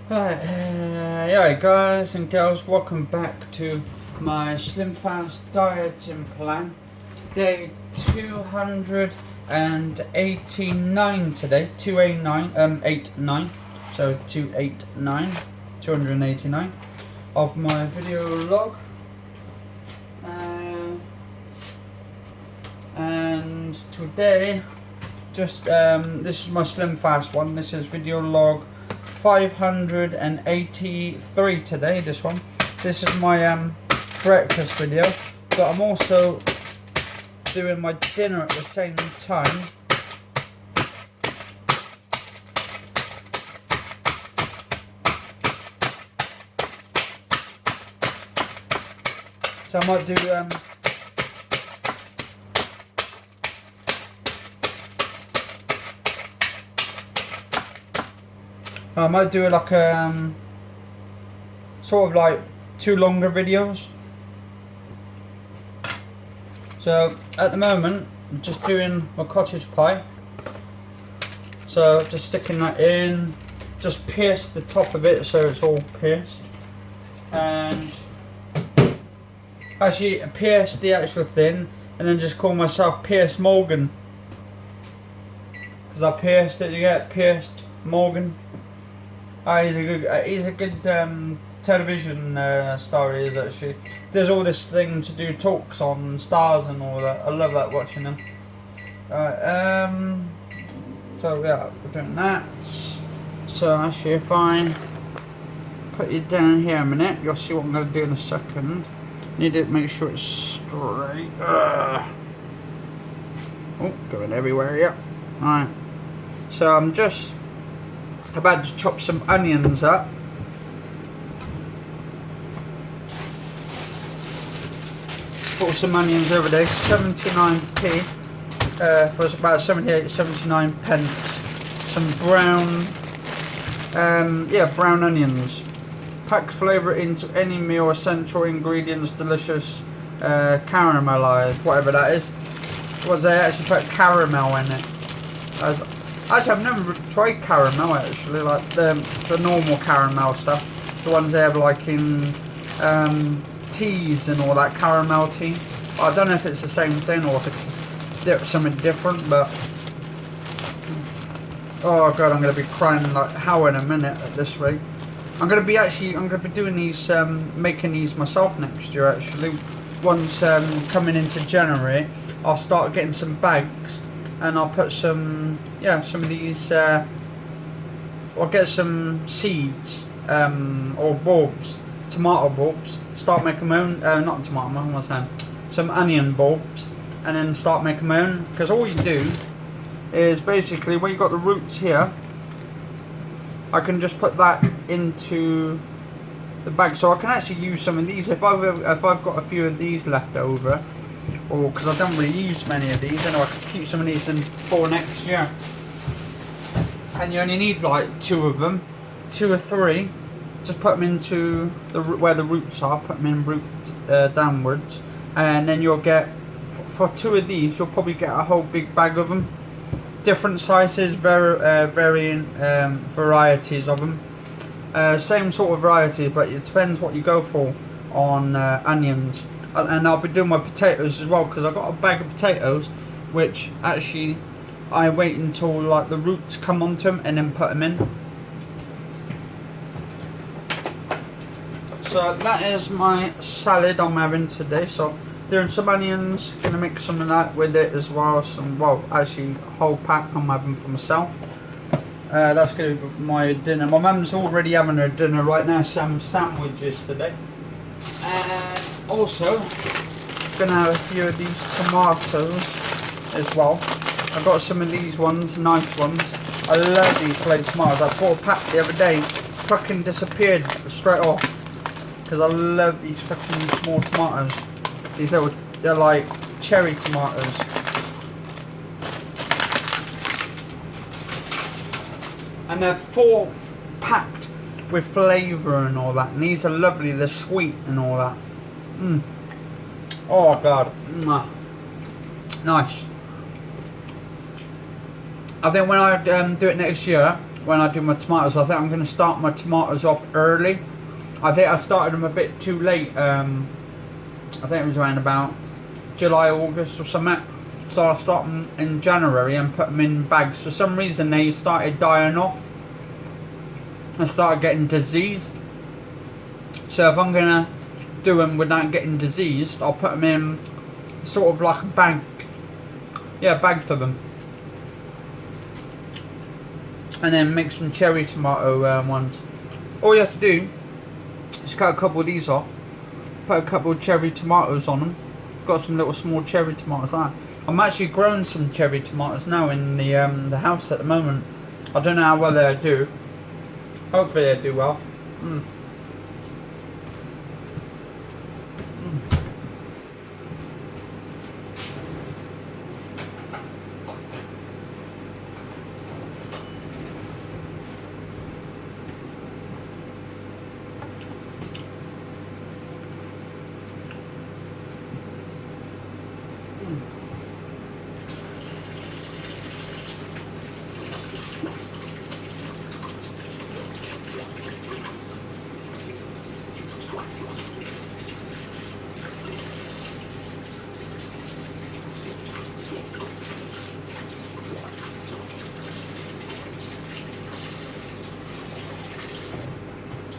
Yeah guys and girls, welcome back to my Slimfast dieting plan. Day 289 today, 289, so 289 of my video log. And today, just this is my Slimfast one. This is video log 583 today. This is my breakfast video, but I'm also doing my dinner at the same time. So I might do like sort of like 2 longer videos. So at the moment I'm just doing my cottage pie. So just sticking that in, just pierce the top of it so it's all pierced, and actually pierce the actual thing, and then just call myself Pierce Morgan, because I pierced it. You get Pierced Morgan. He's a good television star. He is actually. There's all this thing to do talks on stars and all that. I love that, watching them. So yeah, we're doing that. So actually, if I put you down here a minute, you'll see what I'm going to do in a second. Need to make sure it's straight. Oh, going everywhere. Yeah. Alright. So I'm just about to chop some onions up. Bought some onions over there, 79p for about 79 pence. Some brown, brown onions. Pack flavour into any meal, essential ingredients, delicious, caramelised, whatever that is. Was they actually put caramel in it? Actually, I've never tried caramel actually, like the normal caramel stuff. The ones they have like in teas and all that, caramel tea. I don't know if it's the same thing or if it's something different, but oh god, I'm going to be crying like how in a minute at this rate. I'm going to be doing these, making these myself next year actually. Once coming into January, I'll start getting some bags. And I'll put some of these, I'll get some seeds, or bulbs, tomato bulbs, start making my own, not tomato, what was that? Some onion bulbs, and then start making my own, because all you do is basically, where you got the roots here, I can just put that into the bag, so I can actually use some of these, if I've got a few of these left over, or because I don't really use many of these, I know I could keep some of these in for next year. And you only need like 2 of them, 2 or 3. Just put them into where the roots are. Put them in root downwards, and then you'll get for 2 of these. You'll probably get a whole big bag of them. Different sizes, varying varieties of them. Same sort of variety, but it depends what you go for on onions. And I'll be doing my potatoes as well, because I've got a bag of potatoes which actually I wait until like the roots come onto them and then put them in. So that is my salad I'm having today. So doing some onions, gonna mix some of that with it as well. Actually a whole pack I'm having for myself. That's gonna be my dinner. My mum's already having her dinner right now, some sandwiches today. And also gonna have a few of these tomatoes as well. I got some of these ones, nice ones. I love these flaked tomatoes. I bought a pack the other day, fucking disappeared straight off, because I love these fucking small tomatoes. These little, they're like cherry tomatoes. And they're full packed with flavour and all that, and these are lovely, they're sweet and all that. Oh god. Nice. I think when I do it next year, when I do my tomatoes. I think I'm going to start my tomatoes off early. I think I started them a bit too late. I think it was around about July, August or something. So I'll start them in January and put them in bags. For some reason they started dying off. I started getting diseased. So if I'm going to do them without getting diseased, I'll put them in sort of like a bag. Yeah, bag to them. And then make some cherry tomato ones. All you have to do is cut a couple of these off, put a couple of cherry tomatoes on them. Got some little small cherry tomatoes there. I'm actually growing some cherry tomatoes now in the house at the moment. I don't know how well they do. Hopefully they do well.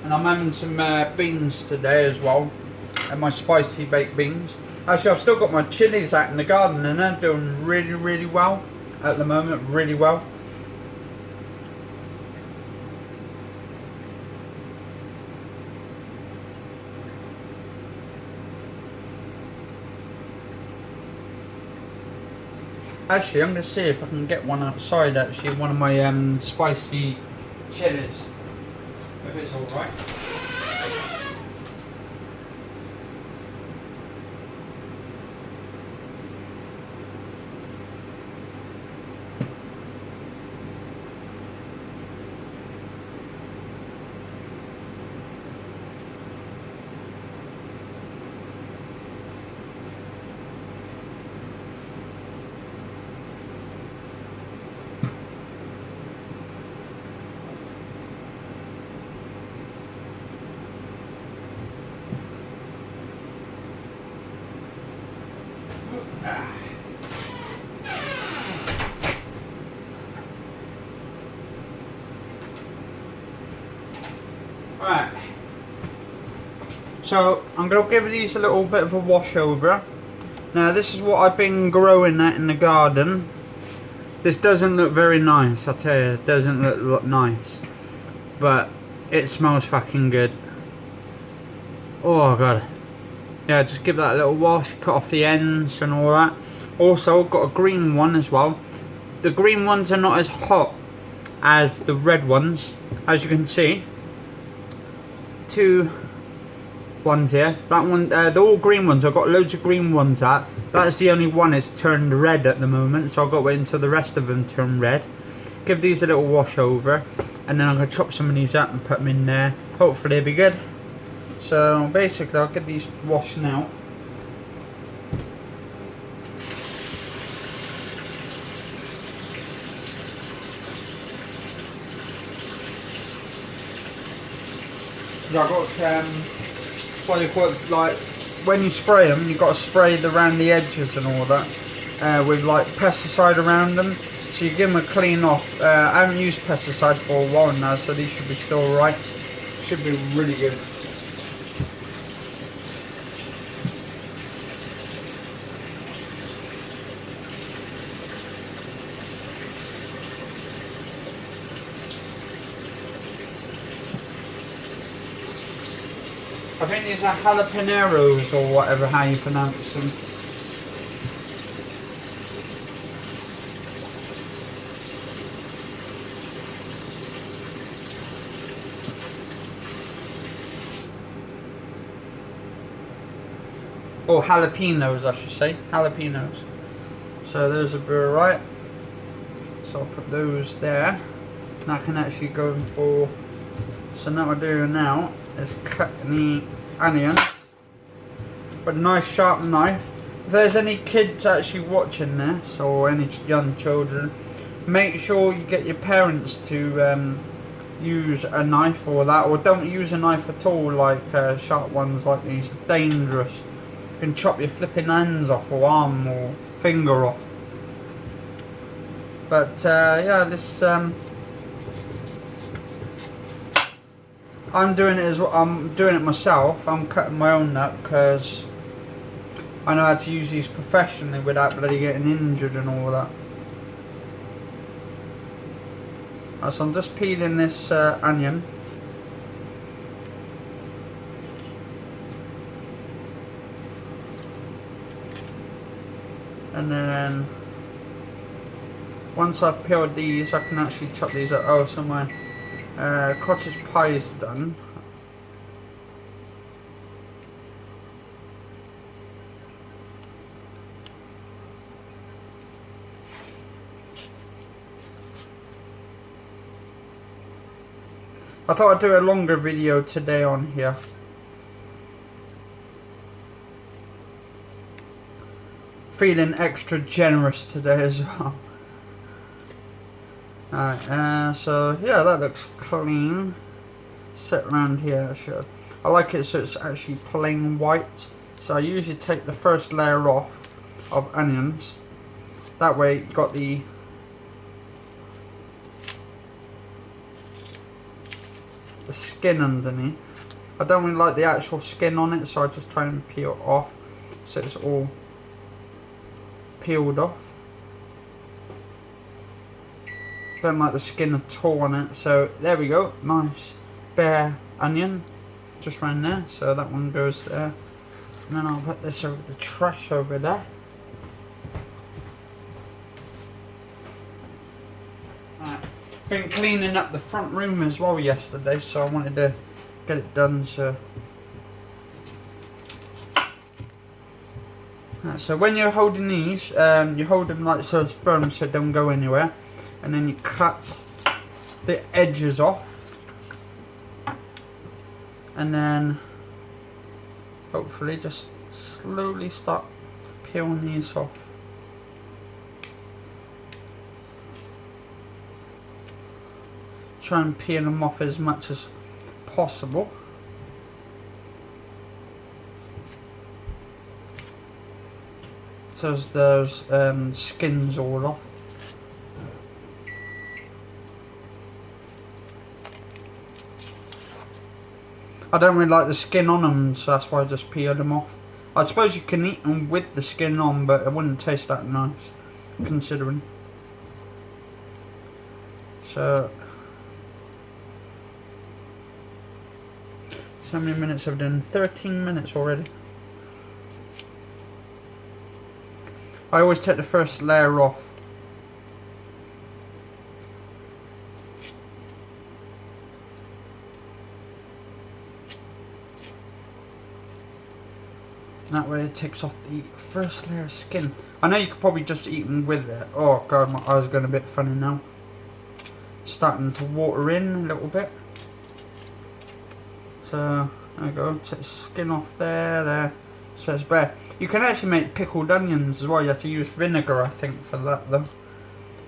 And I'm having some beans today as well, and my spicy baked beans. Actually, I've still got my chilies out in the garden, and they're doing really, really well at the moment. Really well. Actually, I'm going to see if I can get one outside. Actually, one of my spicy chilies. If it's alright. Right, so I'm going to give these a little bit of a wash over. Now this is what I've been growing at in the garden. This doesn't look very nice, I tell you, it doesn't look nice. But it smells fucking good. Oh god. Yeah, just give that a little wash, cut off the ends and all that. Also, got a green one as well. The green ones are not as hot as the red ones, as you can see. Two ones here. That one, they're all green ones. I've got loads of green ones at. That's the only one that's turned red at the moment, so I've got to wait until the rest of them turn red. Give these a little wash over, and then I'm going to chop some of these up and put them in there. Hopefully they'll be good. So basically I'll get these washed now. I've got what do you call it, like when you spray them, you've got to spray around the edges and all that with like pesticide around them, so you give them a clean off. I haven't used pesticide for a while now, so these should be still alright. Should be really good. I think these are jalapenos or whatever, how you pronounce them. Or jalapenos, I should say. Jalapenos. So those will be alright. So I'll put those there. And I can actually go for... So now what I do now is cut the onions with a nice sharp knife. If there's any kids actually watching this, or any young children, make sure you get your parents to use a knife or that, or don't use a knife at all, like sharp ones like these. Dangerous. You can chop your flipping hands off, or arm or finger off. But yeah, this I'm doing it as well. I'm doing it myself. I'm cutting my own up because I know how to use these professionally without bloody getting injured and all that. So I'm just peeling this onion. And then once I've peeled these, I can actually chop these up. Oh, so my cottage pie is done. I thought I'd do a longer video today on here. Feeling extra generous today as well. Alright, so yeah, that looks clean. Sit around here, sure. I like it so it's actually plain white. So I usually take the first layer off of onions. That way you got the skin underneath. I don't really like the actual skin on it, so I just try and peel it off so it's all peeled off. Don't like the skin at all on it, so there we go. Nice bare onion just around there, so that one goes there. And then I'll put this over the trash over there. Right. Been cleaning up the front room as well yesterday, so I wanted to get it done. So when you're holding these, you hold them like so firm so they don't go anywhere, and then you cut the edges off, and then hopefully just slowly start peeling these off. Try and peel them off as much as possible. So as those skins all off. I don't really like the skin on them, so that's why I just peel them off. I suppose you can eat them with the skin on, but it wouldn't taste that nice, considering. So how many minutes have I done? 13 minutes already. I always take the first layer off. And that way it takes off the first layer of skin. I know you could probably just eat them with it. Oh god, my eyes are going a bit funny now. Starting to water in a little bit. So there we go, take the skin off there, so it's bare. You can actually make pickled onions as well. You have to use vinegar, I think, for that though.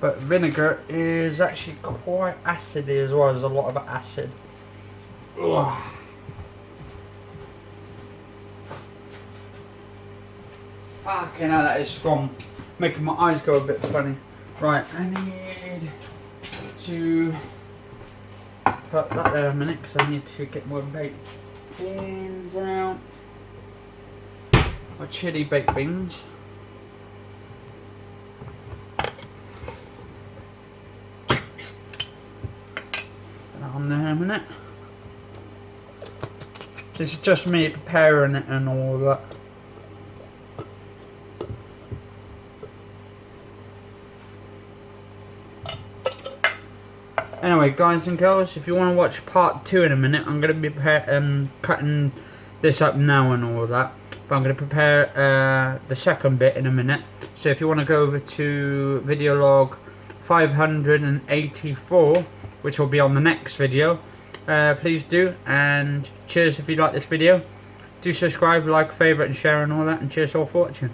But vinegar is actually quite acidy as well. There's a lot of acid. Ugh. Fucking hell, that is strong. Making my eyes go a bit funny. Right, I need to put that there a minute because I need to get more baked beans out. Or chili baked beans. Put that on there a minute. This is just me preparing it and all that. Anyway, guys and girls, if you want to watch part 2 in a minute, I'm going to be cutting this up now and all that. But I'm going to prepare the second bit in a minute. So if you want to go over to video log 584, which will be on the next video, please do. And cheers if you like this video. Do subscribe, like, favourite and share and all that. And cheers all for watching.